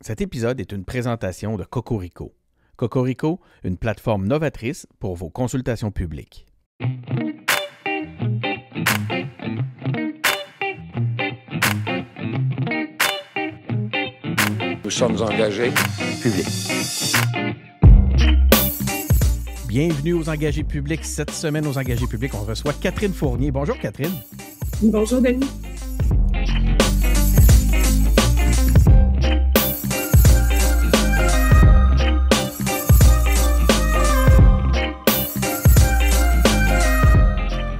Cet épisode est une présentation de Cocorico. Cocorico, une plateforme novatrice pour vos consultations publiques. Nous sommes engagés publics. Bienvenue aux engagés publics. Cette semaine, aux engagés publics, on reçoit Catherine Fournier. Bonjour, Catherine. Bonjour, Denis.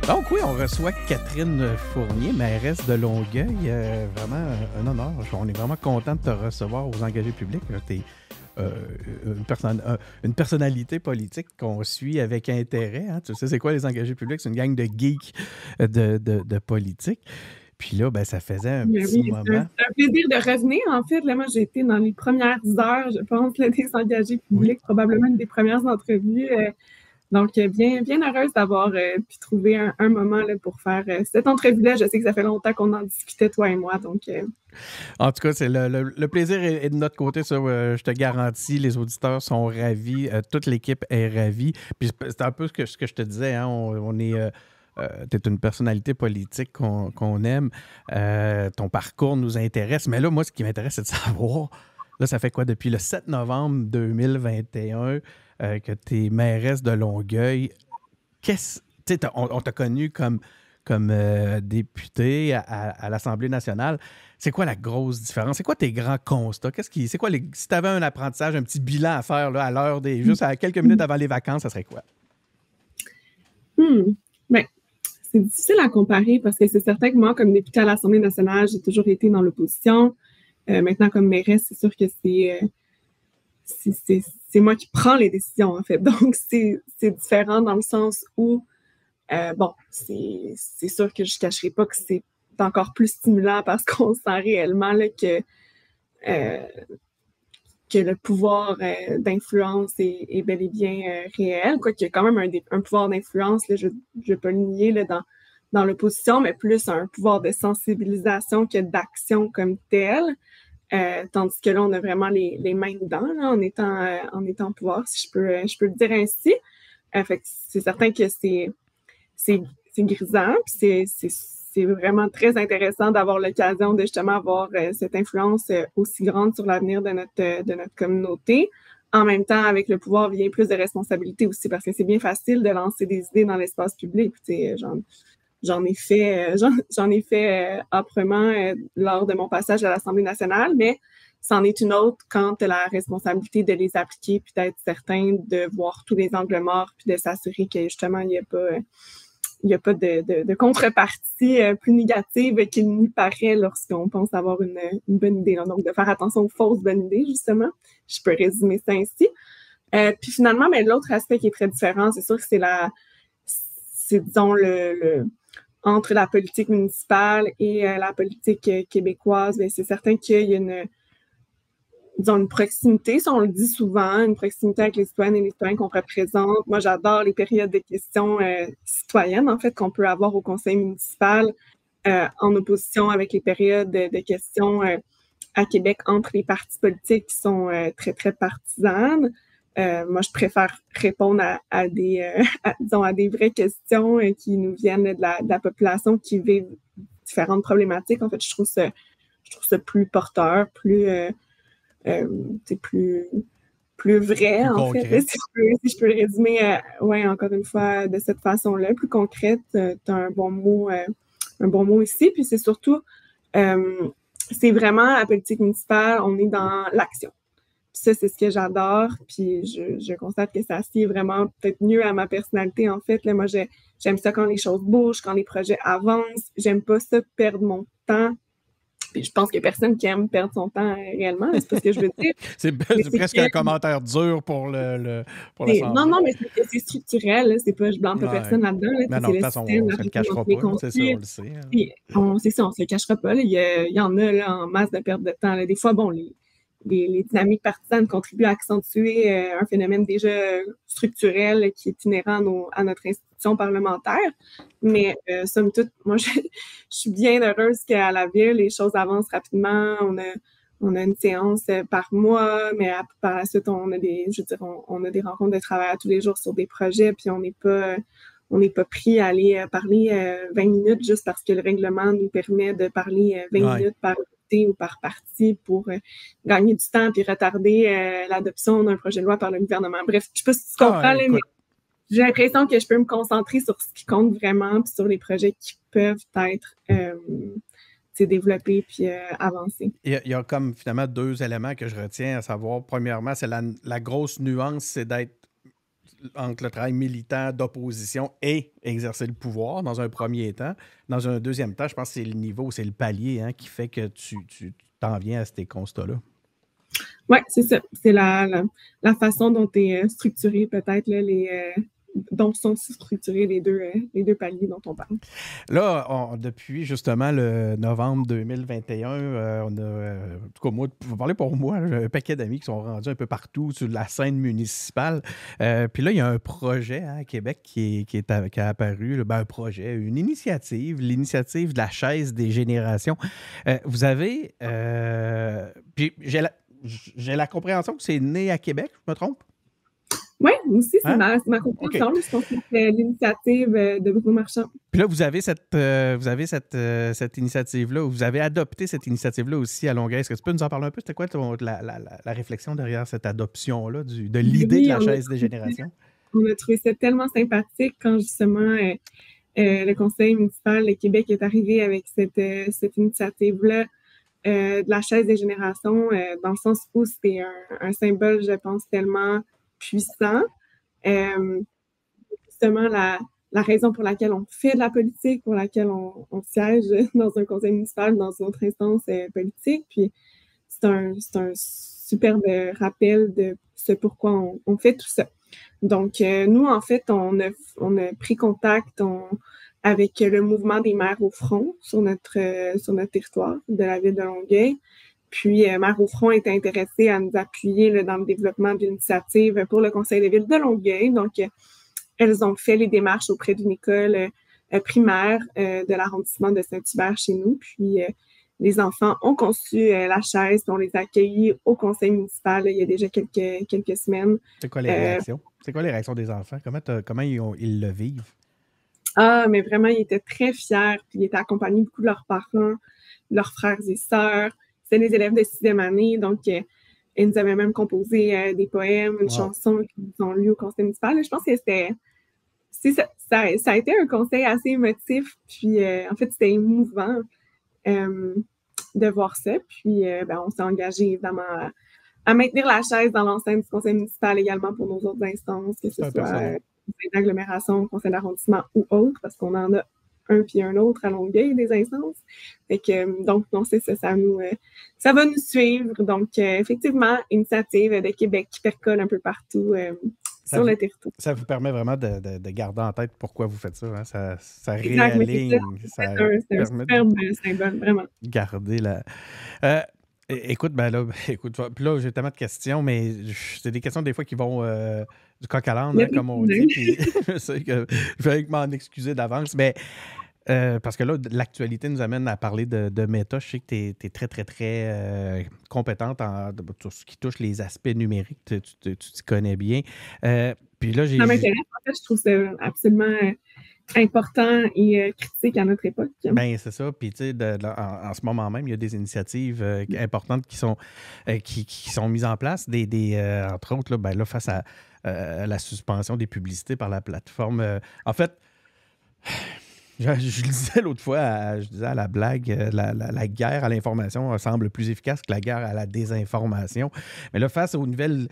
Donc oui, on reçoit Catherine Fournier, mairesse de Longueuil. Vraiment un honneur. On est vraiment content de te recevoir aux engagés publics. Tu es une personnalité politique qu'on suit avec intérêt. Hein. Tu sais, c'est quoi les engagés publics? C'est une gang de geeks de politique. Puis là, ben, ça faisait un petit moment. C'est un plaisir de revenir. En fait, là, moi, j'ai été dans les premières heures, je pense, là, des engagés publics, probablement une des premières entrevues. Donc, bien heureuse d'avoir pu trouver un moment là, pour faire cette entrevue-là. Je sais que ça fait longtemps qu'on en discutait, toi et moi. Donc, En tout cas, c'est le plaisir est de notre côté. Ça, je te garantis, les auditeurs sont ravis. Toute l'équipe est ravie. Puis c'est un peu ce que je te disais. Hein, on est... tu es une personnalité politique qu'on aime. Ton parcours nous intéresse. Mais là, moi, ce qui m'intéresse, c'est de savoir... Là, ça fait quoi? Depuis le 7 novembre 2021 que tu es mairesse de Longueuil. On t'a connu comme député à l'Assemblée nationale. C'est quoi la grosse différence? C'est quoi tes grands constats? Si tu avais un apprentissage, un petit bilan à faire là, à l'heure juste à quelques minutes avant les vacances, ça serait quoi? Ben, c'est difficile à comparer parce que c'est certain que moi, comme députée à l'Assemblée nationale, j'ai toujours été dans l'opposition. Maintenant, comme mairesse, c'est sûr que c'est moi qui prends les décisions, en fait. Donc, c'est différent dans le sens où, c'est sûr que je ne cacherai pas que c'est encore plus stimulant parce qu'on sent réellement là, que le pouvoir d'influence est bel et bien réel. Quoiqu'il y a quand même un pouvoir d'influence, là, je ne vais pas le nier là, dans l'opposition, mais plus un pouvoir de sensibilisation que d'action comme telle. Tandis que là, on a vraiment les mains dedans là, en étant au pouvoir, si je peux le dire ainsi. Fait que c'est certain que c'est grisant, puis c'est vraiment très intéressant d'avoir l'occasion de justement avoir cette influence aussi grande sur l'avenir de notre communauté. En même temps, avec le pouvoir vient plus de responsabilité aussi, parce que c'est bien facile de lancer des idées dans l'espace public. J'en ai fait âprement lors de mon passage à l'Assemblée nationale, mais c'en est une autre quand tu as la responsabilité de les appliquer, puis d'être certain de voir tous les angles morts, puis de s'assurer que justement, il n'y a pas de contrepartie plus négative qu'il n'y paraît lorsqu'on pense avoir une bonne idée. Là. Donc, de faire attention aux fausses bonnes idées, justement. Je peux résumer ça ainsi. Puis finalement, mais l'autre aspect qui est très différent, c'est sûr que c'est disons, entre la politique municipale et la politique québécoise, bien, c'est certain qu'il y a une proximité, si on le dit souvent, une proximité avec les citoyennes et les citoyens qu'on représente. Moi, j'adore les périodes de questions citoyennes, en fait, qu'on peut avoir au conseil municipal en opposition avec les périodes de questions à Québec entre les partis politiques qui sont très, très partisanes. Moi, je préfère répondre à des vraies questions qui nous viennent de la population qui vit différentes problématiques. En fait, je trouve ça plus porteur, plus vrai, en fait. Si je peux le résumer, encore une fois, de cette façon-là, plus concrète, tu as un bon mot ici. Puis c'est surtout, c'est vraiment la politique municipale, on est dans l'action. Puis ça, c'est ce que j'adore. Puis je constate que ça assied vraiment peut-être mieux à ma personnalité, en fait. Là, moi, j'aime ça quand les choses bougent, quand les projets avancent. J'aime pas ça perdre mon temps. Puis je pense qu'il n'y a personne qui aime perdre son temps réellement. C'est pas ce que je veux dire. c'est presque un commentaire dur pour l'Assemblée. Non, mais c'est structurel. Là. C'est pas, je blâme pas personne là-dedans. Là. Non, de toute façon, on ne se le cachera pas. C'est ça, on le sait. Hein. C'est ça, on ne se le cachera pas. Là. Il y en a là, en masse de perte de temps. Là. Des fois, bon, les dynamiques partisanes contribuent à accentuer un phénomène déjà structurel qui est inhérent à notre institution parlementaire. Mais somme toute, moi, je suis bien heureuse qu'à la Ville, les choses avancent rapidement. on a une séance par mois, mais par la suite, on a on a des rencontres de travail tous les jours sur des projets, puis on n'est pas pris à aller parler 20 minutes juste parce que le règlement nous permet de parler 20 minutes par unité ou par partie pour gagner du temps puis retarder l'adoption d'un projet de loi par le gouvernement. Bref, je sais pas si tu comprends, mais j'ai l'impression que je peux me concentrer sur ce qui compte vraiment puis sur les projets qui peuvent être développés puis avancés. Il y a comme finalement deux éléments que je retiens, à savoir, premièrement, c'est la grosse nuance, c'est d'être entre le travail militant d'opposition et exercer le pouvoir dans un premier temps. Dans un deuxième temps, je pense que c'est le niveau, c'est le palier qui fait que tu t'en viens à ces constats-là. Oui, c'est ça. C'est la façon dont tu es structuré, peut-être, dont sont structurés les deux paliers dont on parle. Là, depuis justement le novembre 2021, on a, en tout cas moi, je vais parler pour moi, j'ai un paquet d'amis qui sont rendus un peu partout sur la scène municipale. Puis là, il y a un projet à Québec qui a apparu, un projet, une initiative, l'initiative de la chaise des générations. Vous avez, puis j'ai la compréhension que c'est né à Québec, je me trompe? Oui, aussi, c'est ma compréhension. Okay. Je pense que c'est l'initiative de Bruno Marchand. Puis là, vous avez cette initiative-là, vous avez adopté cette initiative-là aussi à Longueuil. Est-ce que tu peux nous en parler un peu? C'était quoi la réflexion derrière cette adoption-là, de l'idée de la chaise des générations? On a trouvé ça tellement sympathique quand justement le conseil municipal de Québec est arrivé avec cette initiative-là de la chaise des générations, dans le sens où c'était un symbole, je pense, tellement puissant. Justement, la raison pour laquelle on fait de la politique, pour laquelle on siège dans un conseil municipal, dans une autre instance politique. Puis c'est un superbe rappel de ce pourquoi on fait tout ça. Donc, nous, en fait, on a pris contact avec le mouvement des maires au front sur notre territoire de la ville de Longueuil. Puis, Maire au front est intéressée à nous appuyer dans le développement d'une initiative pour le conseil de ville de Longueuil. Donc, elles ont fait les démarches auprès d'une école primaire de l'arrondissement de Saint-Hubert chez nous. Puis, les enfants ont conçu la chaise, puis on les a accueillis au conseil municipal il y a déjà quelques semaines. C'est quoi les réactions? C'est quoi les réactions des enfants? Comment ils le vivent? Ah, mais vraiment, ils étaient très fiers. Puis, ils étaient accompagnés beaucoup de leurs parents, leurs frères et sœurs. C'était les élèves de 6e année, donc ils nous avaient même composé des poèmes, une chanson qu'ils ont lu au conseil municipal. Je pense que ça a été un conseil assez émotif, puis en fait, c'était émouvant de voir ça. Puis on s'est engagé évidemment à maintenir la chaise dans l'enceinte du conseil municipal également pour nos autres instances, que ce soit conseil d'agglomération, conseil d'arrondissement ou autre, parce qu'on en a un puis un autre à Longueuil des instances. Fait que, donc, non, c'est ça, ça va nous suivre. Donc, effectivement, initiative de Québec qui percole un peu partout sur le territoire. Ça vous permet vraiment de garder en tête pourquoi vous faites ça. Hein? Ça réaligne. C'est un superbe symbole, vraiment. Garder la... Écoute, puis là, j'ai tellement de questions, mais c'est des questions des fois qui vont du coq à l'âne, comme on dit. Puis je sais que je vais m'en excuser d'avance, mais parce que là, l'actualité nous amène à parler de Meta. Je sais que tu es très, très, très compétente en tout ce qui touche les aspects numériques. Tu t'y connais bien. Puis là, ça m'intéresse. En fait, je trouve ça absolument important et critique à notre époque. Bien, c'est ça. Puis, tu sais, en ce moment même, il y a des initiatives importantes qui sont mises en place. Entre autres, là, face à la suspension des publicités par la plateforme. En fait, je le disais l'autre fois, je disais à la blague, la guerre à l'information semble plus efficace que la guerre à la désinformation. Mais là, face aux nouvelles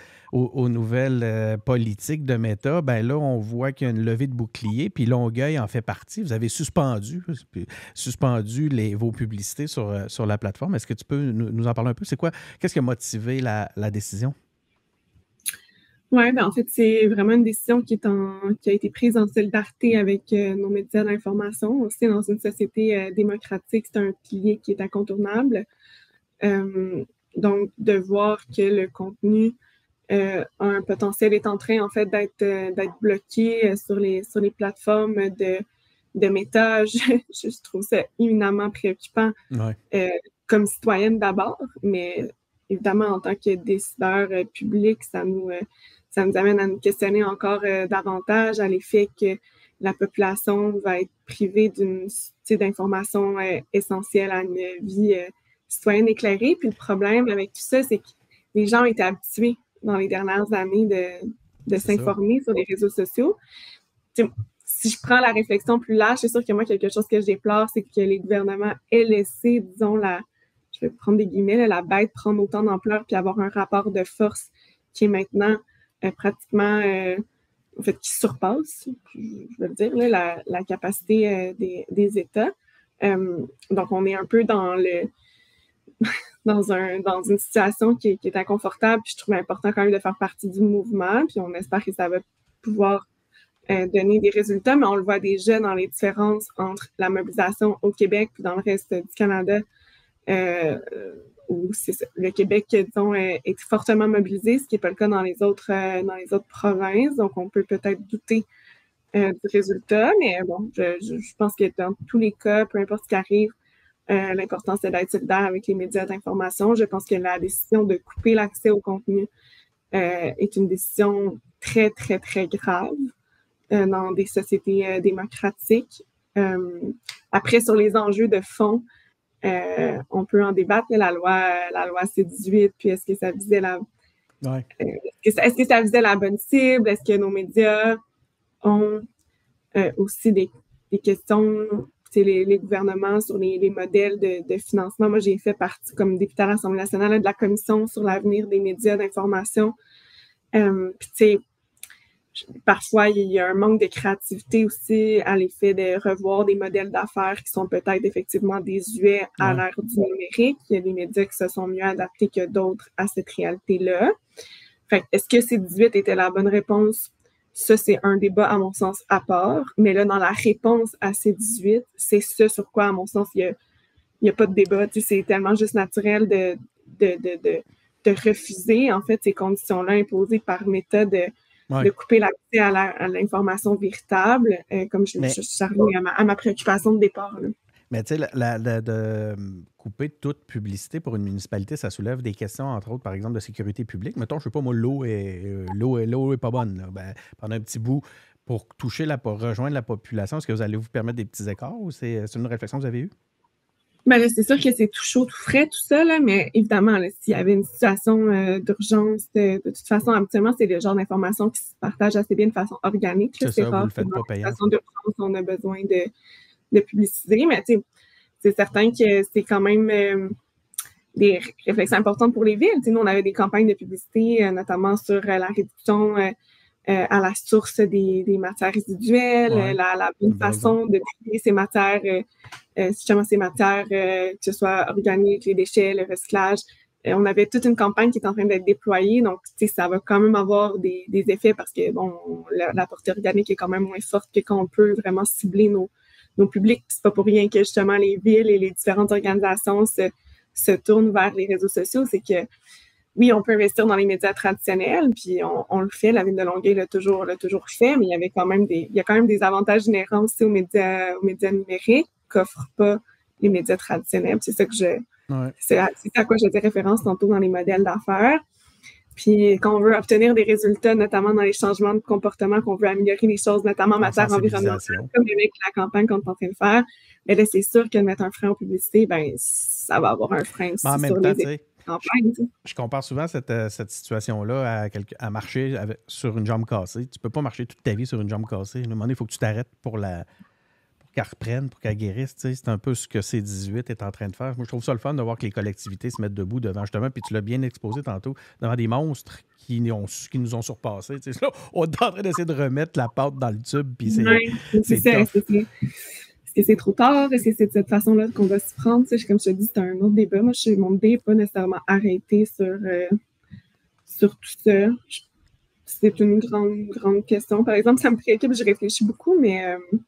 politiques de Meta, ben là, on voit qu'il y a une levée de bouclier, puis Longueuil en fait partie. Vous avez suspendu vos publicités sur la plateforme. Est-ce que tu peux nous en parler un peu? Qu'est-ce qui a motivé la décision? Oui, en fait, c'est vraiment une décision qui a été prise en solidarité avec nos médias d'information. Aussi, dans une société démocratique, c'est un pilier qui est incontournable. Donc, de voir que le contenu a un potentiel est en train, en fait, d'être bloqué sur les plateformes de Meta, je trouve ça éminemment préoccupant. Ouais. comme citoyenne d'abord, mais évidemment, en tant que décideur public, ça nous amène à nous questionner encore davantage à l'effet que la population va être privée d'informations essentielles à une vie citoyenne éclairée. Puis le problème avec tout ça, c'est que les gens ont été habitués dans les dernières années de s'informer sur les réseaux sociaux. Si je prends la réflexion plus large, c'est sûr que moi, quelque chose que je déplore, c'est que les gouvernements aient laissé, disons, je vais prendre des guillemets, la bête prendre autant d'ampleur puis avoir un rapport de force qui est maintenant pratiquement, en fait, qui surpasse, je veux dire, là, la capacité des États. Donc, on est un peu dans une situation qui est inconfortable, puis je trouve important quand même de faire partie du mouvement, puis on espère que ça va pouvoir donner des résultats, mais on le voit déjà dans les différences entre la mobilisation au Québec puis dans le reste du Canada, où le Québec, disons, est fortement mobilisé, ce qui n'est pas le cas dans les autres provinces. Donc, on peut peut-être douter du résultat, mais bon, je pense que dans tous les cas, peu importe ce qui arrive, l'important, c'est d'être solidaire avec les médias d'information. Je pense que la décision de couper l'accès au contenu est une décision très, très, très grave dans des sociétés démocratiques. Après, sur les enjeux de fond, on peut en débattre, la loi C-18, puis est-ce que ça visait est-ce que ça visait la bonne cible? Est-ce que nos médias ont aussi des questions, les gouvernements sur les modèles de financement? Moi, j'ai fait partie, comme députée à l'Assemblée nationale, de la commission sur l'avenir des médias d'information. Puis, tu sais, parfois, il y a un manque de créativité aussi à l'effet de revoir des modèles d'affaires qui sont peut-être effectivement désuets à l'ère du numérique. Il y a des médias qui se sont mieux adaptés que d'autres à cette réalité-là. Fait, est-ce que C-18 était la bonne réponse? Ça, c'est un débat, à mon sens, à part. Mais là, dans la réponse à C-18, c'est ce sur quoi, à mon sens, il n'y a pas de débat. Tu sais, c'est tellement juste naturel de refuser, en fait, ces conditions-là imposées par Meta de couper l'accès à l'information véritable, comme je suis arrivée à ma préoccupation de départ. Là. Mais tu sais, de couper toute publicité pour une municipalité, ça soulève des questions, entre autres, par exemple, de sécurité publique. Mettons, je sais pas, moi, l'eau est pas bonne. Là. Ben, pendant un petit bout, pour rejoindre la population, est-ce que vous allez vous permettre des petits écarts ou c'est une réflexion que vous avez eue? Ben là, c'est sûr que c'est tout chaud, tout frais, tout ça, là, mais évidemment, s'il y avait une situation d'urgence, de toute façon, habituellement, c'est le genre d'information qui se partage assez bien de façon organique. Là, c'est rare que dans une situation d'urgence, on a besoin de publiciser, mais tu sais, c'est certain que c'est quand même des réflexions importantes pour les villes. Tu sais, nous, on avait des campagnes de publicité, notamment sur la réduction à la source des matières résiduelles, la bonne façon de trier ces matières, justement ces matières, que ce soit organiques, les déchets, le recyclage. On avait toute une campagne qui est en train d'être déployée, donc ça va quand même avoir des effets parce que bon, la portée organique est quand même moins forte que quand on peut vraiment cibler nos publics. C'est pas pour rien que justement les villes et les différentes organisations se tournent vers les réseaux sociaux, c'est que oui, on peut investir dans les médias traditionnels, puis on le fait. La ville de Longueuil l'a toujours fait, mais il y a quand même des avantages inhérents aussi aux médias numériques qu'offrent pas les médias traditionnels. C'est ça que c'est à quoi je faisais référence tantôt dans les modèles d'affaires. Puis quand on veut obtenir des résultats, notamment dans les changements de comportement, qu'on veut améliorer les choses, notamament en matière environnementale, comme avec la campagne qu'on est en train de faire, mais là, c'est sûr que de mettre un frein aux publicités, ben ça va avoir un frein aussi sur les campagnes. Je compare souvent cette situation-là à marcher sur une jambe cassée. Tu peux pas marcher toute ta vie sur une jambe cassée. À un moment donné, il faut que tu t'arrêtes pour qu'elle reprenne, pour qu'elle guérisse. C'est un peu ce que C-18 est en train de faire. Moi, je trouve ça le fun de voir que les collectivités se mettent debout devant, justement, puis tu l'as bien exposé tantôt, devant des monstres qui nous ont surpassés. Là, on est en train d'essayer de remettre la pâte dans le tube, puis c'est tough. Est-ce que c'est trop tard? Est-ce que c'est de cette façon-là qu'on va s'y prendre? Comme je te dis, c'est un autre débat. Moi, mon idée n'est pas nécessairement arrêtée sur tout ça. C'est une grande question. Par exemple, ça me préoccupe, je réfléchis beaucoup, mais je ne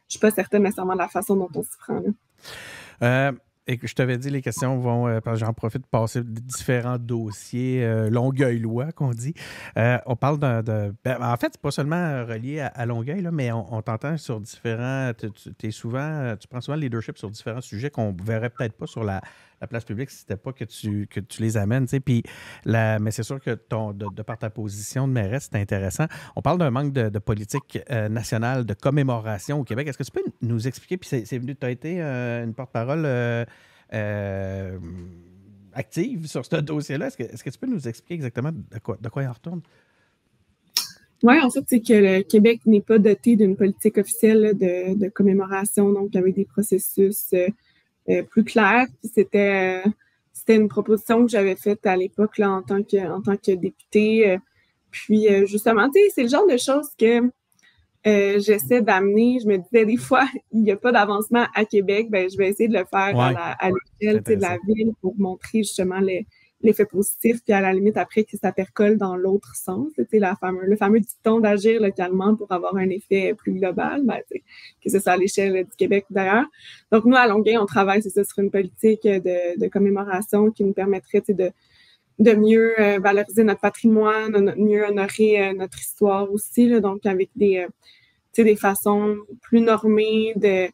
suis pas certaine nécessairement de la façon dont on s'y prend. Et que je t'avais dit, les questions vont, parce que j'en profite de passer différents dossiers longueuillois, qu'on dit. On parle en fait, c'est pas seulement relié à Longueuil, là, mais on t'entend sur différents... Tu prends souvent le leadership sur différents sujets qu'on ne verrait peut-être pas sur la la place publique si c'était pas que tu les amènes, tu sais. Puis mais c'est sûr que de par ta position de mairesse, c'est intéressant. On parle d'un manque de politique nationale de commémoration au Québec. Est-ce que tu peux nous expliquer, puis c'est venu, tu as été une porte-parole active sur ce dossier-là. Est-ce que tu peux nous expliquer exactement de quoi il en retourne? Oui, en fait, c'est que le Québec n'est pas doté d'une politique officielle là, de commémoration, donc avec des processus plus clairs. Puis c'était une proposition que j'avais faite à l'époque là, en tant que députée. Puis justement, tu sais, c'est le genre de choses que j'essaie d'amener. Je me disais des fois, il n'y a pas d'avancement à Québec, ben je vais essayer de le faire à l'échelle de la ville pour montrer justement l'effet positif, puis à la limite après que ça percole dans l'autre sens. Le fameux dicton d'agir localement pour avoir un effet plus global, ben, que ce soit à l'échelle du Québec ou d'ailleurs. Donc nous, à Longueuil, on travaille sur une politique de commémoration qui nous permettrait de mieux valoriser notre patrimoine, de mieux honorer notre histoire aussi, là, donc avec des façons plus normées de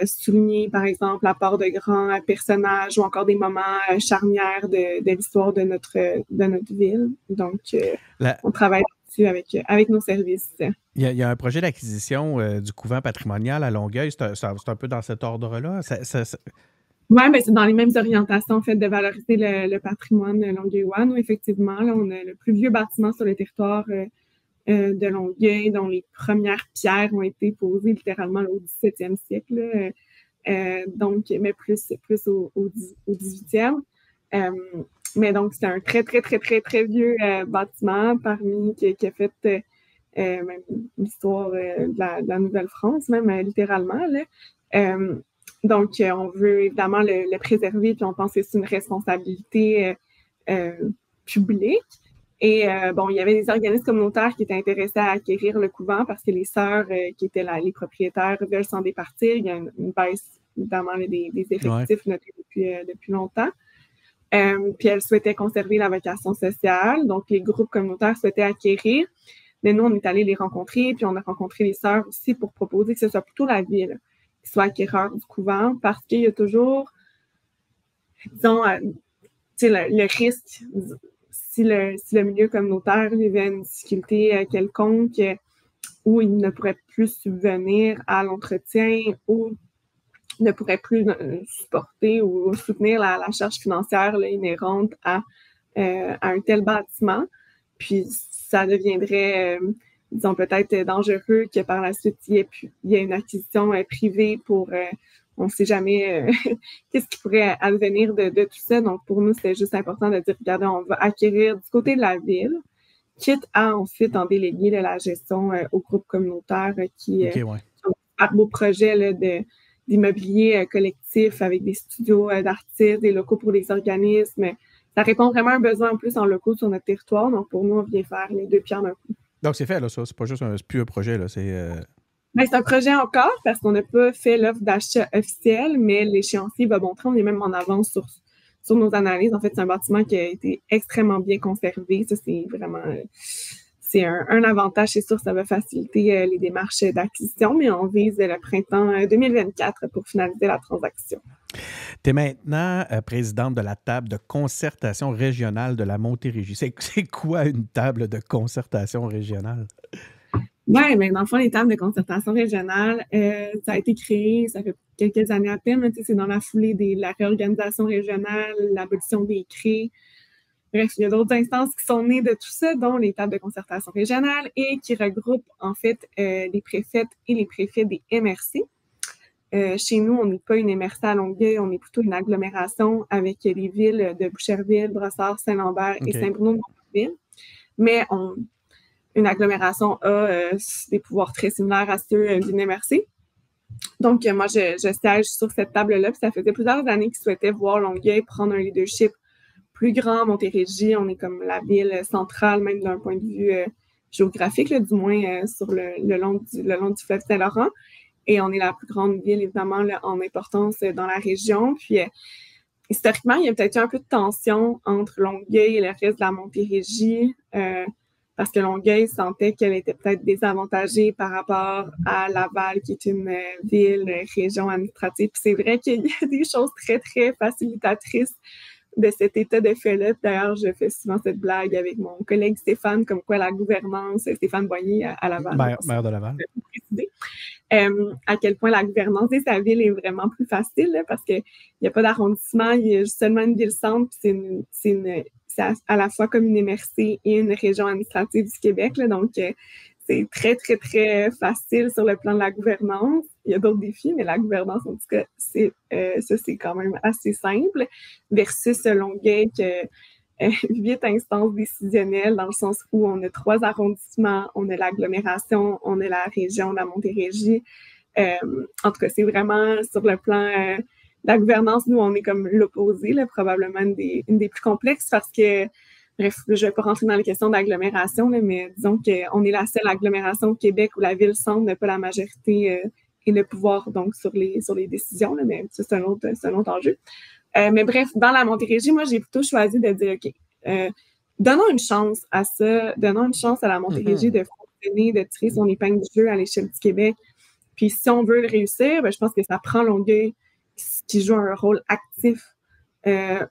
souligner, par exemple, l'apport de grands personnages ou encore des moments charnières de l'histoire de notre ville. Donc, on travaille là-dessus avec nos services. Il y a un projet d'acquisition du couvent patrimonial à Longueuil. C'est un peu dans cet ordre-là? Oui, ben c'est dans les mêmes orientations, en fait, de valoriser le patrimoine longueuillois. Nous, effectivement, là, on a le plus vieux bâtiment sur le territoire de Longueuil, dont les premières pierres ont été posées littéralement au 17e siècle. Donc, mais plus au 18e. Mais donc, c'est un très, très, très, très, très vieux bâtiment qui a fait même l'histoire de la Nouvelle-France, même littéralement. Là. Donc, on veut évidemment le préserver, puis on pense que c'est une responsabilité publique. Et il y avait des organismes communautaires qui étaient intéressés à acquérir le couvent parce que les sœurs qui étaient les propriétaires veulent s'en départir. Il y a une baisse, notamment des effectifs notés depuis longtemps. Puis elles souhaitaient conserver la vocation sociale. Donc, les groupes communautaires souhaitaient acquérir. Mais nous, on est allés les rencontrer, puis on a rencontré les sœurs aussi pour proposer que ce soit plutôt la ville qui soit acquéreur du couvent parce qu'il y a toujours, disons, le risque... Si le milieu communautaire vivait une difficulté quelconque où il ne pourrait plus subvenir à l'entretien ou ne pourrait plus supporter ou soutenir la charge financière là, inhérente à un tel bâtiment, puis ça deviendrait, disons, peut-être dangereux que par la suite, il y ait une acquisition privée pour... on ne sait jamais qu'est-ce qui pourrait advenir de tout ça. Donc, pour nous, c'est juste important de dire, regardez, on va acquérir du côté de la ville, quitte à ensuite en déléguer la gestion aux groupes communautaires qui ont un beau projet là, d'immobilier collectif avec des studios d'artistes, des locaux pour les organismes. Ça répond vraiment à un besoin en plus en locaux sur notre territoire. Donc, pour nous, on vient faire les deux pierres d'un coup. Donc, c'est fait, là, ça. C'est pas juste c'est plus un projet, là. Ben, c'est un projet encore parce qu'on n'a pas fait l'offre d'achat officielle, mais l'échéancier va montrer, on est même en avance sur nos analyses. En fait, c'est un bâtiment qui a été extrêmement bien conservé. Ça, c'est vraiment c'est un avantage. C'est sûr, ça va faciliter les démarches d'acquisition, mais on vise le printemps 2024 pour finaliser la transaction. Tu es maintenant présidente de la table de concertation régionale de la Montérégie. C'est quoi une table de concertation régionale? Oui, mais dans le fond, les tables de concertation régionale, ça a été créé, ça fait quelques années à peine. C'est dans la foulée de la réorganisation régionale, l'abolition des CRE. Bref, il y a d'autres instances qui sont nées de tout ça, dont les tables de concertation régionale et qui regroupent en fait les préfètes et les préfets des MRC. Chez nous, on n'est pas une MRC à Longueuil, on est plutôt une agglomération avec les villes de Boucherville, Brossard, Saint-Lambert et Saint-Bruno-de-Montarville. Mais une agglomération a des pouvoirs très similaires à ceux d'une MRC. Donc, moi, je siège sur cette table-là, puis ça faisait plusieurs années qu'ils souhaitaient voir Longueuil prendre un leadership plus grand. Montérégie, on est comme la ville centrale, même d'un point de vue géographique, là, du moins sur le long du fleuve Saint-Laurent. Et on est la plus grande ville, évidemment, là, en importance dans la région. Puis, historiquement, il y a peut-être eu un peu de tension entre Longueuil et le reste de la Montérégie. parce que Longueuil sentait qu'elle était peut-être désavantagée par rapport à Laval, qui est une ville, une région administrative. Puis c'est vrai qu'il y a des choses très, très facilitatrices de cet état de fait-là. D'ailleurs, je fais souvent cette blague avec mon collègue Stéphane, comme quoi la gouvernance, Stéphane Boigny à Laval. Maire de Laval. À quel point la gouvernance de sa ville est vraiment plus facile, là, parce qu'il n'y a pas d'arrondissement, il y a seulement une ville-centre, puis c'est à la fois comme une MRC et une région administrative du Québec. Là, donc, c'est très, très, très facile sur le plan de la gouvernance. Il y a d'autres défis, mais la gouvernance, en tout cas, ça, c'est quand même assez simple. Versus Longueuil, 8 instances décisionnelles, dans le sens où on a 3 arrondissements, on a l'agglomération, on a la région de la Montérégie. En tout cas, c'est vraiment sur le plan la gouvernance, nous, on est comme l'opposé, là, probablement une des plus complexes parce que, bref, je ne vais pas rentrer dans les questions d'agglomération, là, mais disons qu'on est la seule agglomération au Québec où la ville-centre n'a pas la majorité et le pouvoir donc sur les décisions, là, mais ça, c'est un autre enjeu. Mais bref, dans la Montérégie, moi, j'ai plutôt choisi de dire, OK, donnons une chance à ça, donnons une chance à la Montérégie de fonctionner, de tirer son épingle du jeu à l'échelle du Québec. Puis si on veut le réussir, ben, je pense que ça prend Longueuil qui joue un rôle actif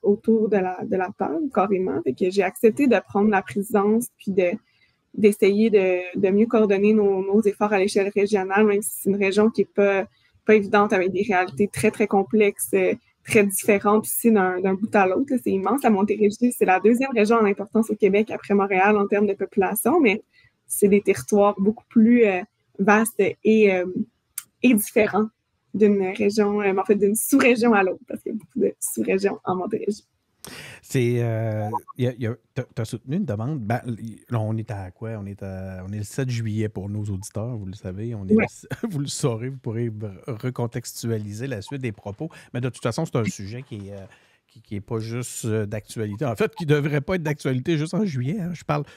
autour de la table, carrément. Fait que j'ai accepté de prendre la présidence puis d'essayer de mieux coordonner nos efforts à l'échelle régionale, même si c'est une région qui n'est pas évidente, avec des réalités très, très complexes, très différentes aussi d'un bout à l'autre. C'est immense. La Montérégie, c'est la 2e région en importance au Québec après Montréal en termes de population, mais c'est des territoires beaucoup plus vastes et différents d'une région, en fait, d'une sous-région à l'autre, parce qu'il y a beaucoup de sous-régions en Montérégie. C'est. T'as soutenu une demande. Ben, là, on est à quoi? On est le 7 juillet pour nos auditeurs, vous le savez. Vous le saurez, vous pourrez recontextualiser la suite des propos. Mais de toute façon, c'est un sujet qui est pas juste d'actualité. En fait, qui ne devrait pas être d'actualité juste en juillet. Hein.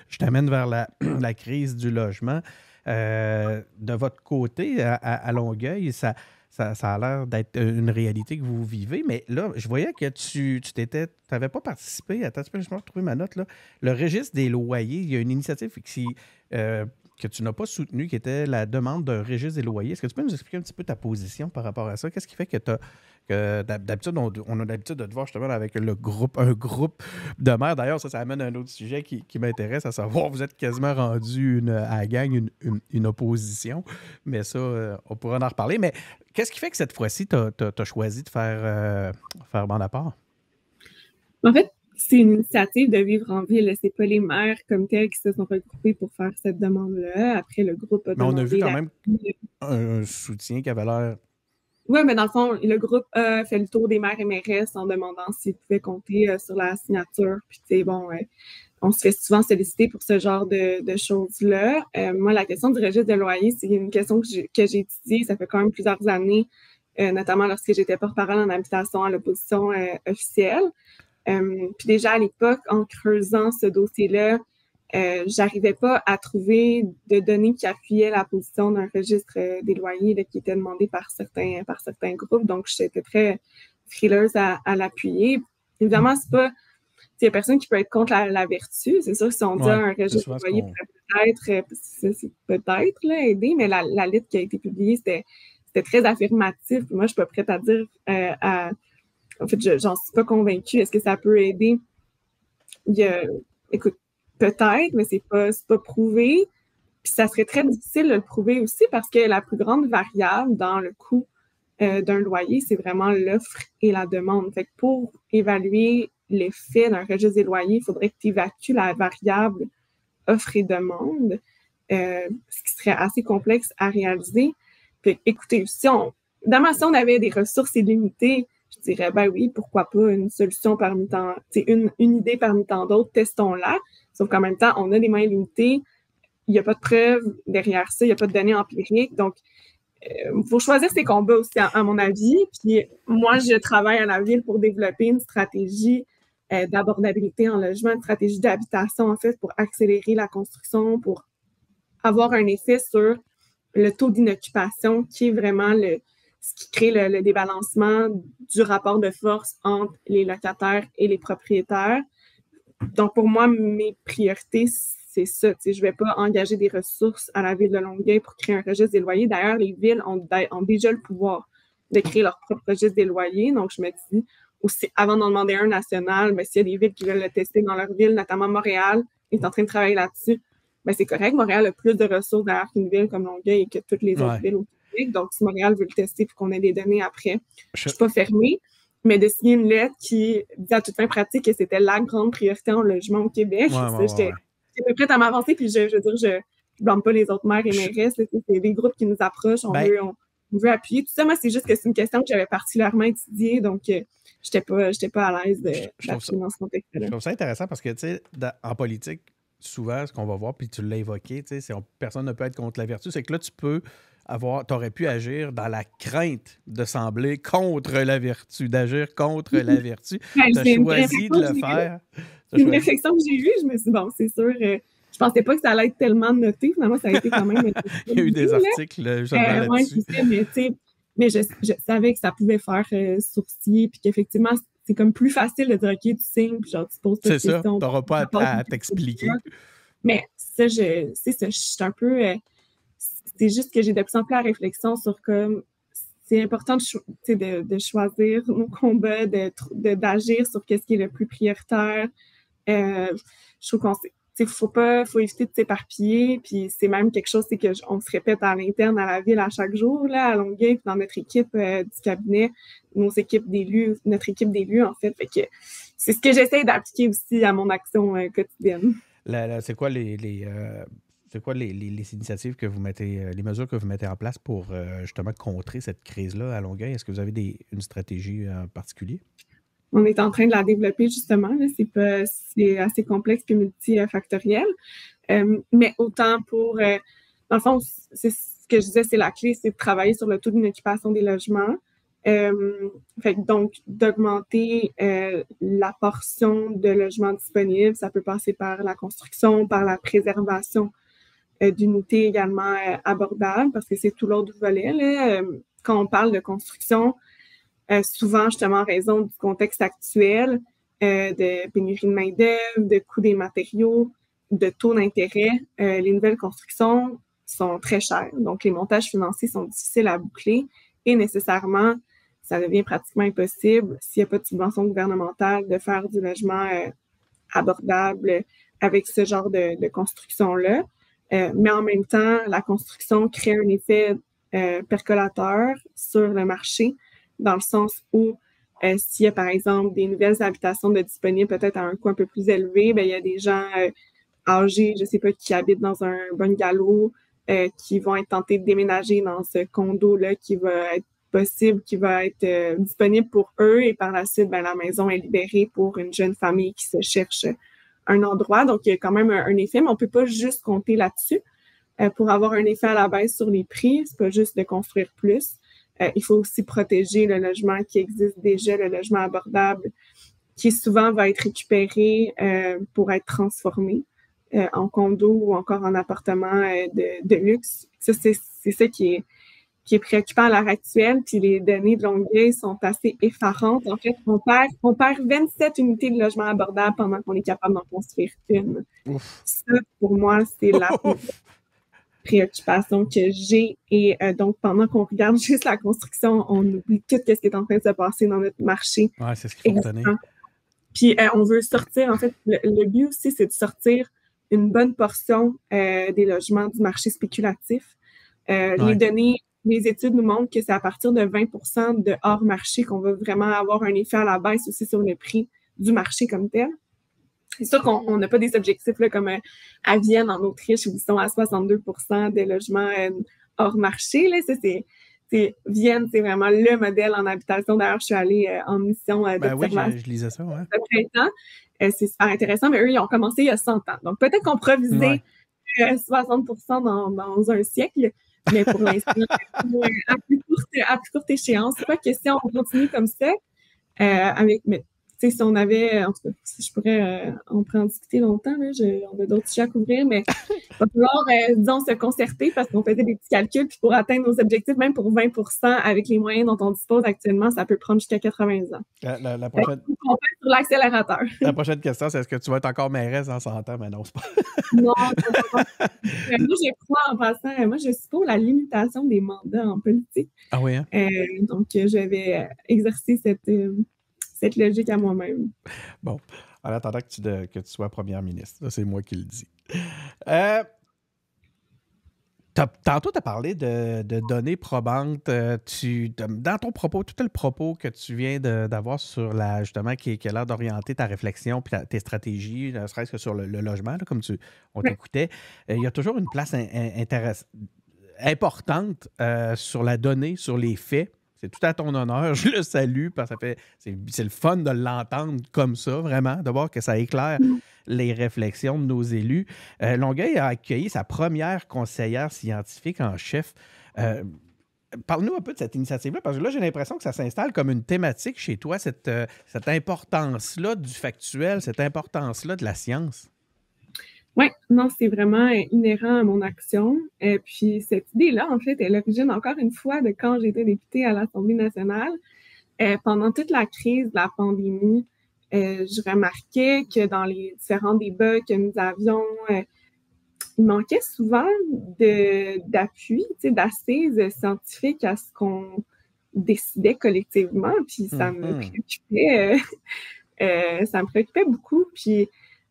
Je t'amène vers la crise du logement. De votre côté, à Longueuil, ça a l'air d'être une réalité que vous vivez, mais là, je voyais que tu n'avais pas participé. Attends, je vais retrouver ma note là. Le registre des loyers, il y a une initiative que tu n'as pas soutenue, qui était la demande d'un registre des loyers. Est-ce que tu peux nous expliquer un petit peu ta position par rapport à ça? Qu'est-ce qui fait que d'habitude, on a l'habitude de te voir justement avec un groupe de maires. D'ailleurs, ça amène à un autre sujet qui m'intéresse, à savoir, vous êtes quasiment rendu à la gang une opposition, mais ça, on pourra en reparler. Mais qu'est-ce qui fait que cette fois-ci, tu as choisi de faire bande à part? En fait, c'est une initiative de vivre en ville. C'est pas les maires comme tels qui se sont regroupés pour faire cette demande-là. Après, le groupe a demandé... Mais on a vu quand même un soutien qui avait l'air... Oui, mais dans le fond, le groupe a fait le tour des maires et mairesses en demandant s'ils pouvaient compter sur la signature. Puis, tu sais, bon, on se fait souvent solliciter pour ce genre de choses-là. Moi, la question du registre de loyer, c'est une question que j'ai étudiée. Ça fait quand même plusieurs années, notamment lorsque j'étais porte-parole en habitation à l'opposition officielle. Puis déjà, à l'époque, en creusant ce dossier-là, j'arrivais pas à trouver de données qui appuyaient la position d'un registre des loyers là, qui était demandé par certains groupes. Donc, j'étais très frileuse à l'appuyer. Évidemment, c'est pas... Il y a personne qui peut être contre la vertu. C'est sûr que si on dit un registre des loyers peut-être là, aider, mais la lettre qui a été publiée, c'était très affirmatif. Moi, je suis pas prête à dire en fait, j'en suis pas convaincue. Est-ce que ça peut aider? Écoute, peut-être, mais c'est pas prouvé. Puis ça serait très difficile de le prouver aussi parce que la plus grande variable dans le coût d'un loyer, c'est vraiment l'offre et la demande. Fait que pour évaluer l'effet d'un registre des loyers, il faudrait que tu évacues la variable offre et demande, ce qui serait assez complexe à réaliser. Puis écoutez, si on avait des ressources illimitées, je dirais, ben oui, pourquoi pas une solution parmi tant, une idée parmi tant d'autres, testons-la. Sauf qu'en même temps, on a des moyens limités, il n'y a pas de preuves derrière ça, il n'y a pas de données empiriques. Donc, il faut choisir ses combats aussi, à mon avis. Puis moi, je travaille à la ville pour développer une stratégie d'abordabilité en logement, une stratégie d'habitation, en fait, pour accélérer la construction, pour avoir un effet sur le taux d'inoccupation, qui est vraiment ce qui crée le débalancement du rapport de force entre les locataires et les propriétaires. Donc, pour moi, mes priorités, c'est ça. Tu sais, je vais pas engager des ressources à la ville de Longueuil pour créer un registre des loyers. D'ailleurs, les villes ont déjà le pouvoir de créer leur propre registre des loyers. Donc, je me dis, aussi, avant d'en demander un national, ben, s'il y a des villes qui veulent le tester dans leur ville, notamment Montréal, est en train de travailler là-dessus, ben, c'est correct. Montréal a plus de ressources d'ailleurs qu'une ville comme Longueuil et que toutes les autres villes au Québec. Donc, si Montréal veut le tester pour qu'on ait des données après, je suis pas fermée. Mais de signer une lettre qui dit à toute fin pratique que c'était la grande priorité en logement au Québec, j'étais prête à m'avancer. Puis je veux dire, je blâme pas les autres maires et mairesses. C'est des groupes qui nous approchent. On veut appuyer. Tout ça, moi, c'est juste que c'est une question que j'avais particulièrement étudiée. Donc, j'étais pas à l'aise d'appuyer dans ce contexte-là. Je trouve ça intéressant parce que, tu sais, en politique, souvent, ce qu'on va voir, puis tu l'as évoqué, tu sais, personne ne peut être contre la vertu, c'est que là, t'aurais pu agir dans la crainte de sembler contre la vertu, d'agir contre la vertu. Tu as choisi de le faire. C'est une réflexion que j'ai eue. Je me suis dit, bon, c'est sûr, je pensais pas que ça allait être tellement noté. Finalement, ça a été quand même... Il y a eu des articles là-dessus. Mais je savais que ça pouvait faire sourciller, puis qu'effectivement, c'est comme plus facile de dire, OK, tu signes, puis genre, tu poses tes questions. C'est ça, t'auras pas à t'expliquer. Mais ça, je suis un peu... c'est juste que j'ai de plus en plus la réflexion sur comme c'est important de choisir nos combats, d'agir sur qu'est-ce qui est le plus prioritaire. Je trouve faut éviter de s'éparpiller, puis c'est même quelque chose, c'est qu'on se répète à l'interne à la ville à chaque jour, là, à Longueuil, puis dans notre équipe du cabinet, notre équipe d'élus, en fait. Fait que c'est ce que j'essaie d'appliquer aussi à mon action quotidienne. C'est quoi c'est quoi les initiatives que vous mettez, les mesures que vous mettez en place pour justement contrer cette crise-là à Longueuil? Est-ce que vous avez une stratégie en particulier? On est en train de la développer, justement. Là. C'est assez complexe et multifactoriel. Mais autant pour... dans le fond, c'est ce que je disais, c'est la clé, c'est de travailler sur le taux d'inoccupation des logements. Donc, d'augmenter la portion de logements disponibles. Ça peut passer par la construction, par la préservation d'unités également abordables, parce que c'est tout l'autre volet. Là. Quand on parle de construction, souvent, justement, en raison du contexte actuel, de pénurie de main-d'œuvre, de coût des matériaux, de taux d'intérêt, les nouvelles constructions sont très chères. Donc, les montages financiers sont difficiles à boucler et nécessairement, ça devient pratiquement impossible, s'il n'y a pas de subvention gouvernementale, de faire du logement abordable avec ce genre de construction-là. Mais en même temps, la construction crée un effet percolateur sur le marché, dans le sens où s'il y a, par exemple, des nouvelles habitations de disponibles peut-être à un coût un peu plus élevé, bien, il y a des gens âgés, je ne sais pas, qui habitent dans un bungalow, qui vont être tentés de déménager dans ce condo-là qui va être possible, qui va être disponible pour eux, et par la suite, bien, la maison est libérée pour une jeune famille qui se cherche un endroit. Donc, il y a quand même un effet, mais on ne peut pas juste compter là-dessus. Pour avoir un effet à la baisse sur les prix, c'est pas juste de construire plus. Il faut aussi protéger le logement qui existe déjà, le logement abordable, qui souvent va être récupéré pour être transformé en condo ou encore en appartement de luxe. Ça, c'est ça qui est préoccupant à l'heure actuelle. Puis les données de Longueuil sont assez effarantes. En fait, on perd 27 unités de logement abordable pendant qu'on est capable d'en construire une. Ouf. Ça, pour moi, c'est la préoccupation que j'ai. Et donc, pendant qu'on regarde juste la construction, on oublie tout ce qui est en train de se passer dans notre marché. Oui, c'est ce qu'il faut retenir. Puis, on veut sortir, en fait, le but aussi, c'est de sortir une bonne portion des logements du marché spéculatif. Les données, les études nous montrent que c'est à partir de 20% de hors marché qu'on va vraiment avoir un effet à la baisse aussi sur le prix du marché comme tel. C'est sûr qu'on n'a pas des objectifs là, comme à Vienne, en Autriche, où ils sont à 62% des logements hors marché. Là. Ça, Vienne, c'est vraiment le modèle en habitation. D'ailleurs, je suis allée en mission d'observation. Oui, je lisais ça, ouais. Ce printemps. C'est super intéressant, mais eux, ils ont commencé il y a 100 ans. Donc, peut-être qu'on pourra viser 60% dans un siècle, mais pour l'instant, à plus courte échéance. C'est pas question, on continue comme ça. Si on avait, en tout cas, si je pourrais, on pourrait en discuter longtemps, là, on a d'autres sujets à couvrir, mais va falloir, disons, se concerter parce qu'on faisait des petits calculs, puis pour atteindre nos objectifs, même pour 20% avec les moyens dont on dispose actuellement, ça peut prendre jusqu'à 80 ans. La prochaine... On passe sur l'accélérateur. La prochaine question, c'est est-ce que tu vas être encore mairesse dans 100 ans? Mais non, c'est pas... Non, moi, j'ai crois en passant. Moi, je suis pour la limitation des mandats en politique. Ah oui, hein? Donc, je vais exercer cette logique à moi-même. Bon, en attendant que tu sois première ministre, ça, c'est moi qui le dis. Tantôt, tu as parlé de données probantes. Dans ton propos, tout le propos que tu viens d'avoir sur justement, qui a l'air d'orienter ta réflexion et tes stratégies, ne serait-ce que sur le logement, là, comme on t'écoutait, il y a toujours une place importante sur la donnée, sur les faits. C'est tout à ton honneur. Je le salue parce que c'est le fun de l'entendre comme ça, vraiment, de voir que ça éclaire les réflexions de nos élus. Longueuil a accueilli sa première conseillère scientifique en chef. Parle-nous un peu de cette initiative-là, parce que là, j'ai l'impression que ça s'installe comme une thématique chez toi, cette importance-là du factuel, cette importance-là de la science. Oui, non, c'est vraiment inhérent à mon action. Et puis, cette idée-là, en fait, est l'origine, encore une fois, de quand j'étais députée à l'Assemblée nationale. Pendant toute la crise de la pandémie, je remarquais que dans les différents débats que nous avions, il manquait souvent d'appui, d'assises scientifiques à ce qu'on décidait collectivement. Puis, ça me préoccupait beaucoup. Puis,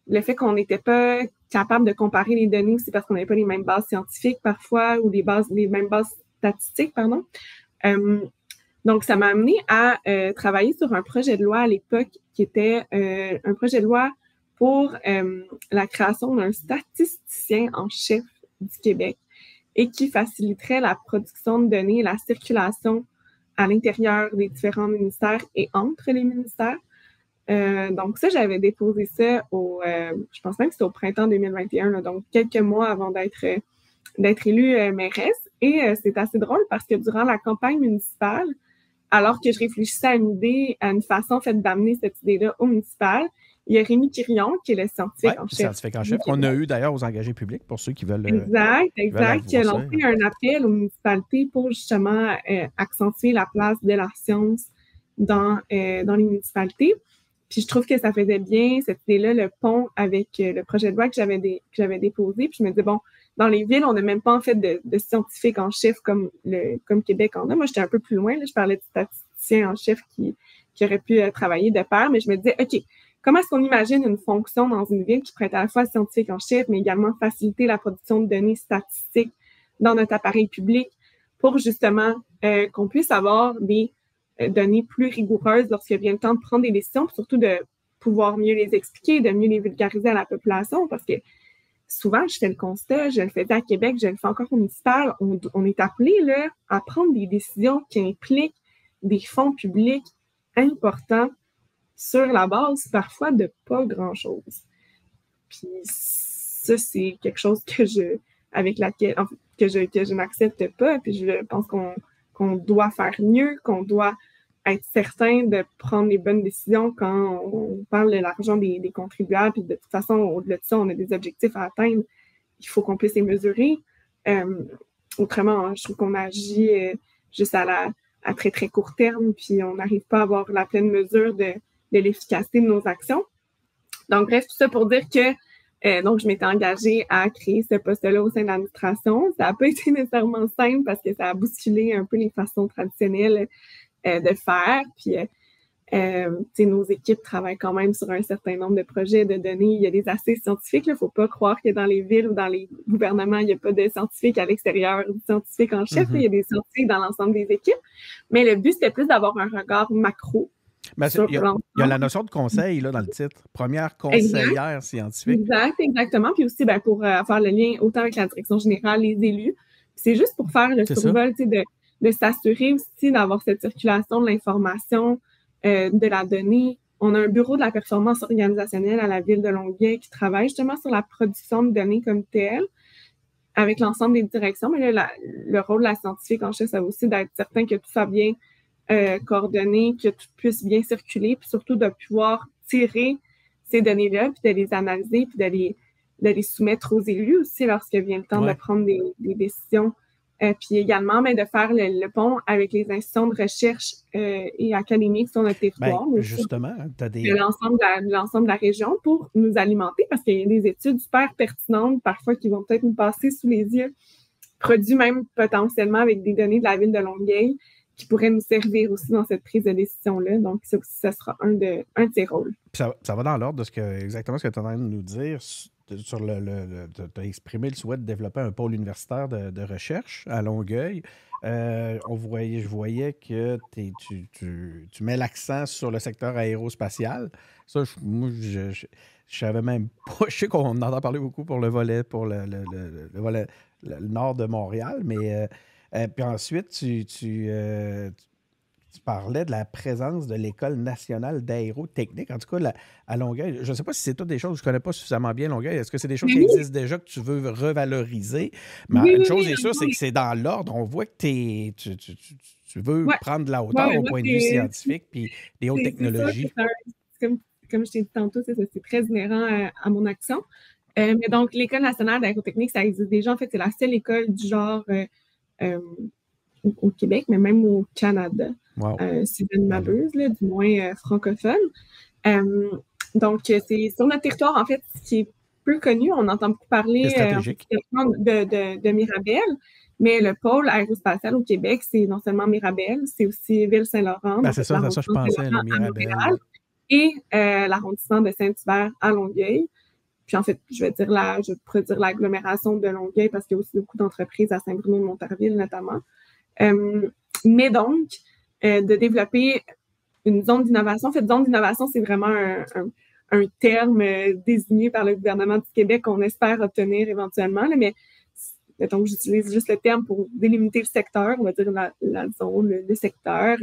le fait qu'on n'était pas capable de comparer les données, c'est parce qu'on n'avait pas les mêmes bases scientifiques parfois ou les mêmes bases statistiques, pardon. Donc, ça m'a amené à travailler sur un projet de loi à l'époque qui était un projet de loi pour la création d'un statisticien en chef du Québec et qui faciliterait la production de données et la circulation à l'intérieur des différents ministères et entre les ministères. Donc ça, j'avais déposé ça je pense même que c'était au printemps 2021, là, donc quelques mois avant d'être élue mairesse. Et c'est assez drôle parce que durant la campagne municipale, alors que je réfléchissais à une idée, à une façon faite d'amener cette idée-là au municipal, il y a Rémi Quirion, qui est le scientifique en chef. Scientifique en chef, qu'on a eu d'ailleurs aux engagés publics, pour ceux qui veulent... Exact, qui a lancé un appel aux municipalités pour justement accentuer la place de la science dans les municipalités. Puis je trouve que ça faisait bien, cette idée-là, le pont avec le projet de loi que j'avais déposé. Puis je me disais, bon, dans les villes, on n'a même pas en fait de scientifiques en chef comme Québec en a. Moi, j'étais un peu plus loin, là, je parlais de statisticiens en chef qui auraient pu travailler de pair, mais je me disais, OK, comment est-ce qu'on imagine une fonction dans une ville qui pourrait être à la fois scientifique en chef, mais également faciliter la production de données statistiques dans notre appareil public pour justement qu'on puisse avoir des données plus rigoureuses lorsqu'il vient le temps de prendre des décisions, puis surtout de pouvoir mieux les expliquer, de mieux les vulgariser à la population, parce que souvent, je fais le constat, je le faisais à Québec, je le fais encore au municipal, on est appelé là, à prendre des décisions qui impliquent des fonds publics importants sur la base parfois de pas grand-chose. Puis ça, c'est quelque chose que je n'accepte pas, puis je pense qu'on doit faire mieux, qu'on doit être certain de prendre les bonnes décisions quand on parle de l'argent des contribuables. Puis de toute façon, au-delà de ça, on a des objectifs à atteindre. Il faut qu'on puisse les mesurer. Autrement, je trouve qu'on agit juste à très, très court terme, puis on n'arrive pas à avoir la pleine mesure de l'efficacité de nos actions. Donc, bref, tout ça pour dire que donc, je m'étais engagée à créer ce poste-là au sein de l'administration. Ça n'a pas été nécessairement simple parce que ça a bousculé un peu les façons traditionnelles de faire. Puis, nos équipes travaillent quand même sur un certain nombre de projets de données. Il y a des assises scientifiques. Il ne faut pas croire que dans les villes ou dans les gouvernements, il n'y a pas de scientifiques à l'extérieur, de scientifiques en chef. Il y a des scientifiques dans l'ensemble des équipes. Mais le but, c'était plus d'avoir un regard macro. Il y a la notion de conseil là, dans le titre. Première conseillère scientifique. Exactement. Puis aussi, pour faire le lien autant avec la direction générale, les élus. C'est juste pour faire le survol, de s'assurer aussi d'avoir cette circulation de l'information, de la donnée. On a un bureau de la performance organisationnelle à la ville de Longueuil qui travaille justement sur la production de données comme telle avec l'ensemble des directions. Mais là, le rôle de la scientifique en chef, ça va aussi d'être certain que tout soit bien coordonné, que tout puisse bien circuler, puis surtout de pouvoir tirer ces données-là, puis de les analyser, puis les soumettre aux élus aussi lorsque vient le temps de prendre des décisions. Puis également, de faire le pont avec les institutions de recherche et académiques sur notre territoire. Justement, tu as l'ensemble de la région pour nous alimenter, parce qu'il y a des études super pertinentes, parfois, qui vont peut-être nous passer sous les yeux, produits même potentiellement avec des données de la ville de Longueuil, qui pourraient nous servir aussi dans cette prise de décision-là. Donc, ça aussi, ça sera un de ses rôles. Ça va dans l'ordre de exactement ce que tu es en train de nous dire. Tu as exprimé le souhait de développer un pôle universitaire de recherche à Longueuil. Je voyais que tu mets l'accent sur le secteur aérospatial. Ça, je savais même pas. Je sais qu'on en entend parler beaucoup pour le volet, le volet le nord de Montréal, mais puis ensuite, tu parlais de la présence de l'École nationale d'aérotechnique, en tout cas à Longueuil. Je ne sais pas si c'est toutes des choses, je ne connais pas suffisamment bien Longueuil. Est-ce que c'est des choses qui existent déjà que tu veux revaloriser? Mais une chose est sûre, c'est que c'est dans l'ordre. On voit que tu veux prendre de la hauteur au point de vue scientifique puis des hautes technologies. Comme je t'ai dit tantôt, c'est très inhérent à mon action. Mais donc, l'École nationale d'aérotechnique, ça existe déjà. En fait, c'est la seule école du genre au Québec, mais même au Canada. Wow. Si je ne m'abuse, du moins francophone. Donc, c'est sur notre territoire, en fait, ce qui est peu connu. On entend beaucoup parler de Mirabel, mais le pôle aérospatial au Québec, c'est non seulement Mirabel, c'est aussi Ville-Saint-Laurent. C'est ça, je pensais, le Mirabel. Et l'arrondissement de Saint-Hubert à Longueuil. Puis en fait, je pourrais dire l'agglomération de Longueuil parce qu'il y a aussi beaucoup d'entreprises à Saint-Bruno-de-Montarville notamment. Mais donc, de développer une zone d'innovation. En fait, zone d'innovation, c'est vraiment un terme désigné par le gouvernement du Québec qu'on espère obtenir éventuellement. Là, mais donc, j'utilise juste le terme pour délimiter le secteur, on va dire la zone, le secteur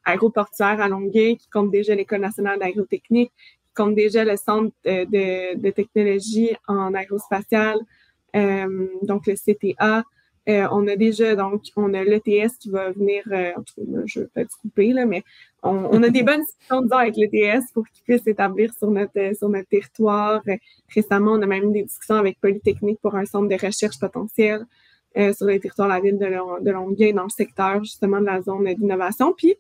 aéroportuaire à Longueuil, qui compte déjà l'École nationale d'aérotechnique, qui compte déjà le centre de technologie en aérospatiale, donc le CTA. On a déjà, on a l'ETS qui va venir, en tout cas, je vais peut-être couper, là, mais on a des bonnes discussions, disons, avec l'ETS pour qu'il puisse s'établir sur notre territoire. Récemment, on a même eu des discussions avec Polytechnique pour un centre de recherche potentielle sur le territoire de la ville de Longueuil, dans le secteur, justement, de la zone d'innovation. Puis,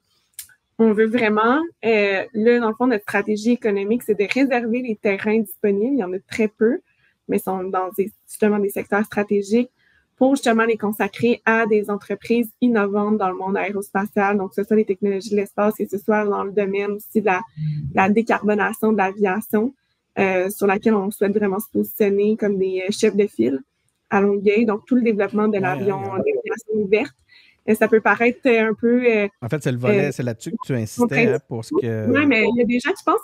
on veut vraiment, là, dans le fond, notre stratégie économique, c'est de réserver les terrains disponibles. Il y en a très peu, mais sont dans justement des secteurs stratégiques pour justement les consacrer à des entreprises innovantes dans le monde aérospatial, donc que ce soit les technologies de l'espace, que ce soit dans le domaine aussi de la décarbonation de l'aviation, sur laquelle on souhaite vraiment se positionner comme des chefs de file à Longueuil, donc tout le développement de l'aviation ouverte. Ça peut paraître un peu... en fait, c'est le volet, c'est là-dessus que tu insistais pour ce que... Oui, mais il y a des gens qui pensent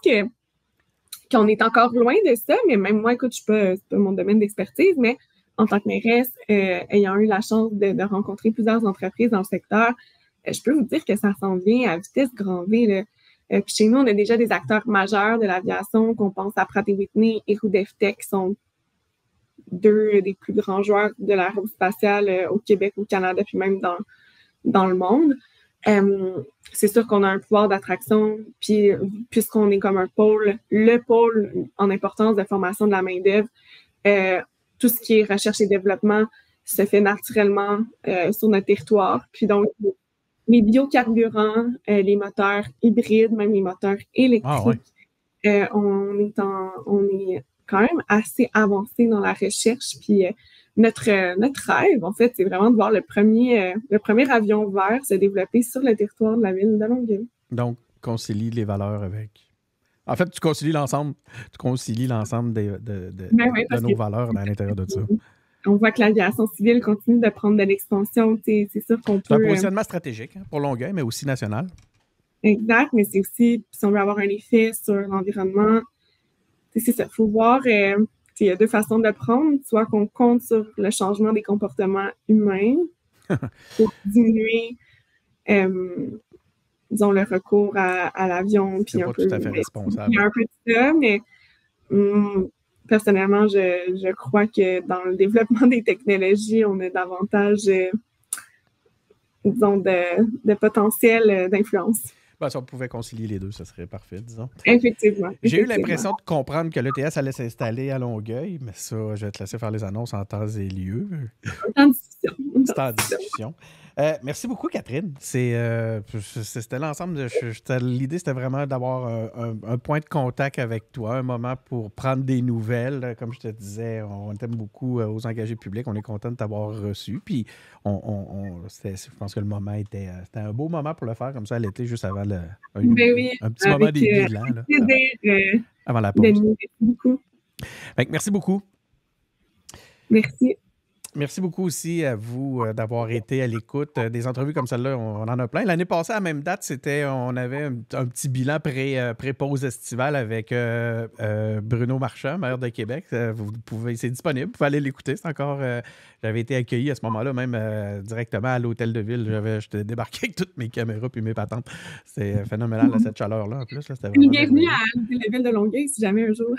qu'on est encore loin de ça, mais même moi, écoute, c'est pas mon domaine d'expertise, mais en tant que mairesse, ayant eu la chance de rencontrer plusieurs entreprises dans le secteur, je peux vous dire que ça s'en vient à vitesse grand V. Puis chez nous, on a déjà des acteurs majeurs de l'aviation, qu'on pense à Pratt & Whitney et RoudefTech, qui sont deux des plus grands joueurs de l'aérospatiale au Québec, au Canada, puis même dans le monde. C'est sûr qu'on a un pouvoir d'attraction, puis puisqu'on est comme le pôle en importance de formation de la main-d'œuvre, tout ce qui est recherche et développement se fait naturellement sur notre territoire. Puis donc, les biocarburants, les moteurs hybrides, même les moteurs électriques, on est quand même assez avancé dans la recherche. Puis notre rêve, en fait, c'est vraiment de voir le premier avion vert se développer sur le territoire de la ville de Longueuil. Donc, concilier les valeurs avec... En fait, tu concilies l'ensemble de nos valeurs à l'intérieur de ça. On voit que l'aviation civile continue de prendre de l'expansion. C'est sûr qu'on peut... C'est un positionnement stratégique pour Longueuil, mais aussi national. Exact, mais c'est aussi, si on veut avoir un effet sur l'environnement, c'est ça. Il faut voir, il y a deux façons de le prendre. Soit qu'on compte sur le changement des comportements humains pour diminuer... disons, le recours à l'avion. C'est pas tout à fait responsable. Il y a un peu de ça, mais personnellement, je crois que dans le développement des technologies, on a davantage, disons, de potentiel d'influence. Ben, si on pouvait concilier les deux, ça serait parfait, disons. Effectivement. J'ai eu l'impression de comprendre que l'ETS allait s'installer à Longueuil, mais ça, je vais te laisser faire les annonces en temps et lieu. C'est en discussion. C'est en discussion. Merci beaucoup, Catherine. C'était l'ensemble. L'idée, c'était vraiment d'avoir un point de contact avec toi, un moment pour prendre des nouvelles. Comme je te disais, on t'aime beaucoup aux engagés publics. On est content de t'avoir reçu. Puis, je pense que le moment c'était un beau moment pour le faire, comme ça, à l'été, juste avant un petit moment des bilans. Avant la pause. Merci beaucoup. Merci beaucoup. Merci. Merci beaucoup aussi à vous d'avoir été à l'écoute. Des entrevues comme celle-là, on en a plein. L'année passée, à la même date, on avait un petit bilan pré-pause estivale avec Bruno Marchand, maire de Québec. C'est disponible, vous pouvez aller l'écouter. C'est encore... j'avais été accueilli à ce moment-là, même directement à l'hôtel de ville. J'étais débarqué avec toutes mes caméras puis mes patentes. C'est phénoménal, cette chaleur-là, en plus. Là, bienvenue à l'hôtel de ville de Longueuil, si jamais un jour.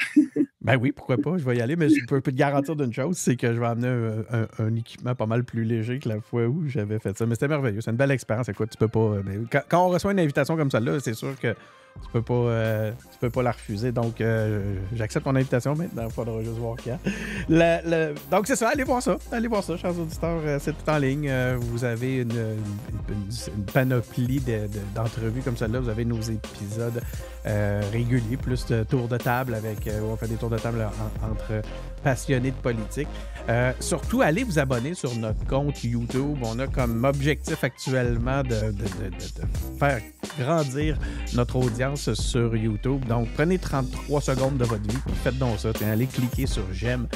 Ben oui, pourquoi pas, je vais y aller, mais je peux te garantir d'une chose, c'est que je vais amener un équipement pas mal plus léger que la fois où j'avais fait ça. Mais c'était merveilleux, c'est une belle expérience. Écoute, tu peux pas... Quand on reçoit une invitation comme celle-là, c'est sûr que tu peux pas la refuser. Donc, j'accepte ton invitation maintenant. Il faudra juste voir quand. Donc, c'est ça. Allez voir ça. Chers auditeurs. C'est tout en ligne. Vous avez une panoplie d'entrevues comme celle-là. Vous avez nos épisodes réguliers, plus de tours de table où on fait des tours de table entre passionnés de politique. Surtout, allez vous abonner sur notre compte YouTube. On a comme objectif actuellement de faire grandir notre audience sur YouTube. Donc, prenez 33 secondes de votre vie et faites donc ça. Allez cliquer sur j'aime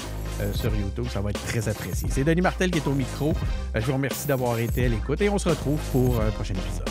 sur YouTube. Ça va être très apprécié. C'est Denis Martel qui est au micro. Je vous remercie d'avoir été à l'écoute et on se retrouve pour un prochain épisode.